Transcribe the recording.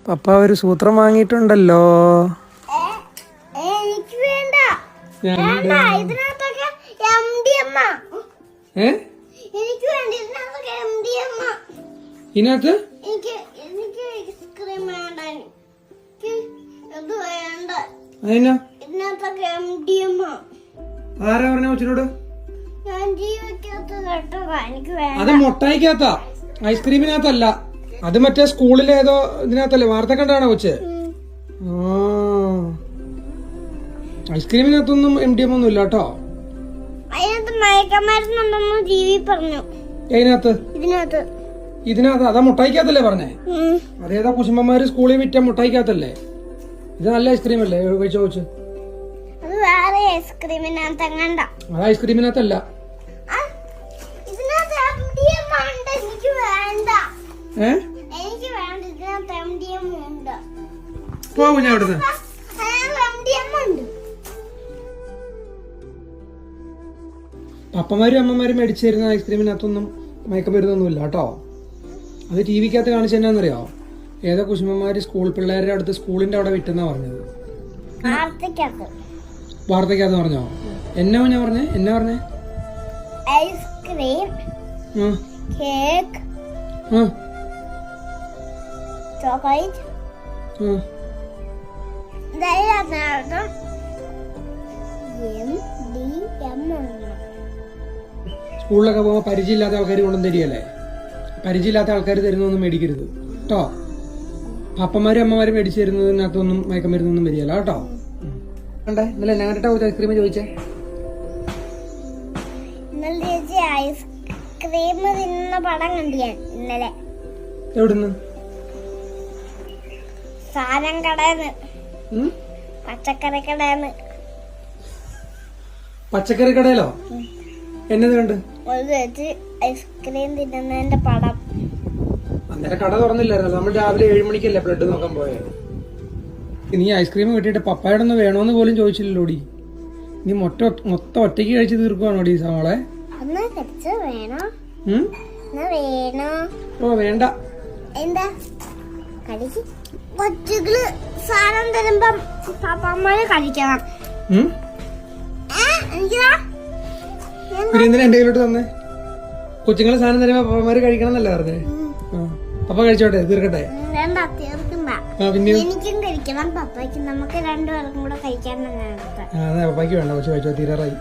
പപ്പ ഒരു സൂത്രം വാങ്ങിയിട്ടുണ്ടല്ലോ. എനിക്ക് വേണ്ട. ഇതിനകത്തൊക്കെ MDMA. എനിക്ക് വേണ്ട. ഇതിനകത്തൊക്കെ MDMA. ഇതിനകത്ത് എനിക്ക് ഐസ്ക്രീം വേണ്ട. ഇത് വേണ്ട. ഇതിനകത്തൊക്കെ MDMA. ആരാ പറഞ്ഞ കൊച്ചിനോട്? ഞാൻ ജീവിക്കകത്ത് കേട്ടതാ. എനിക്ക് വേണ്ട. അത് മുട്ടായിക്കകത്താ, ഐസ്ക്രീമിനകത്തല്ല. അത് മറ്റേ സ്കൂളിലെ ഏതോ ഇതിനകത്തല്ലേ, വാർത്ത കണ്ടാണോ കൊച്ച്? ഐസ്ക്രീമിനകത്തൊന്നും MDMA ഒന്നും ഇല്ല കേട്ടോ. അതിനകത്ത് മയക്കമരുന്നുണ്ടെന്ന് ജീവി പറഞ്ഞു. ഇതിനകത്ത് അതാ മുട്ടായിക്കകത്തല്ലേ പറഞ്ഞേ? അതേതാ കുശുമ്പന്മാര് സ്കൂളിൽ വിറ്റ മുട്ടായിക്കകത്തല്ലേ? ഇത് നല്ല ഐസ്ക്രീം അല്ലേ കഴിച്ചോ കൊച്ച്? അത് വേറെ ഐസ്ക്രീമിനകത്ത് കണ്ട. അത് ഐസ്ക്രീമിനകത്തല്ല. എനിക്ക് വേണ്ട. എനിക്ക് വേണ്ട. ഇതിനകത്ത് MDMA ഉണ്ട്. പോകും ഞാൻ അവിടുന്ന്. MDMA ഉണ്ട്. പപ്പമാരും അമ്മമാരും മേടിച്ചു തരുന്ന ഐസ്ക്രീമിനകത്തൊന്നും മയക്കമരുന്നൊന്നും ഇല്ല കേട്ടോ. അത് TVക്കകത്ത് കാണിച്ചു തന്നെയാണെന്നറിയോ? ഏതോ കുശുമ്പന്മാര് സ്കൂൾ പിള്ളേരുടെ അടുത്ത് സ്കൂളിന്റെ അവിടെ വിട്ടെന്നാ പറഞ്ഞത്. വാർത്തക്കകത്ത് പറഞ്ഞോ? എന്നാ ഞാൻ പറഞ്ഞേ? എന്നാ പറഞ്ഞേ? ഐസ്ക്രീം, കേക്ക്, ചോക്ലേറ്റ്, സ്കൂളിലൊക്കെ പോകുമ്പോ പരിചയമില്ലാത്ത ആൾക്കാർ കൊണ്ടുവന്ന് തരികയല്ലേ. പരിചയമില്ലാത്ത ആൾക്കാർ തരുന്നൊന്നും മേടിക്കരുത് കേട്ടോ. അപ്പന്മാരും അമ്മമാരും മേടിച്ചു തരുന്നതിനകത്തൊന്നും മയക്കമരുന്നൊന്നും വരികയല്ല കേട്ടോ. ഇന്നലെ എന്നെ കണ്ടിട്ടാ ഐസ്ക്രീം ചോദിച്ചേ? ഐസ്ക്രീം തിന്നുന്ന പടം കണ്ടു ഞാൻ ഇന്നലെ. എവിടുന്ന്? സാധനം കടന്ന്, പച്ചക്കറി കടന്ന്. പച്ചക്കറി കടയിലോ? എന്നത് കണ്ട്? ഐസ്ക്രീം തിന്നുന്നതിന്റെ പടം. അന്നേരം കട തുറന്നില്ലായിരുന്നു. നമ്മൾ രാവിലെ 7 മണിക്കല്ലേ ബ്രെഡ് നോക്കാൻ പോയെ. നീ ഐസ്ക്രീം കിട്ടിയിട്ട് പപ്പായുടെ ഒന്ന് വേണോന്ന് പോലും ചോദിച്ചില്ലല്ലോടി. നീ മൊത്തം ഒറ്റയ്ക്ക് കഴിച്ച് തീർക്കുവാണോടി സവാളെ? ഓ വേണ്ട. എന്താ കൊച്ചുകള് സാധനം തരുമ്പം പപ്പമാര് കഴിക്കണം. പിന്നെ എന്തിനാ എന്റെ കയ്യിലോട്ട് തന്നെ? കൊച്ചുങ്ങള് സാധനം തരുമ്പോ പപ്പമാര് കഴിക്കണം എന്നല്ലേ പറഞ്ഞേ? പപ്പ കഴിച്ചോട്ടെ, തീർക്കട്ടെ. എനിക്കും കഴിക്കണം, പപ്പയ്ക്കും. നമുക്ക് രണ്ടുപേർക്കും കൂടെ കഴിക്കാൻ. പപ്പയ്ക്ക് വേണ്ട, കൊച്ചു കഴിച്ചോ, തീരാറായി.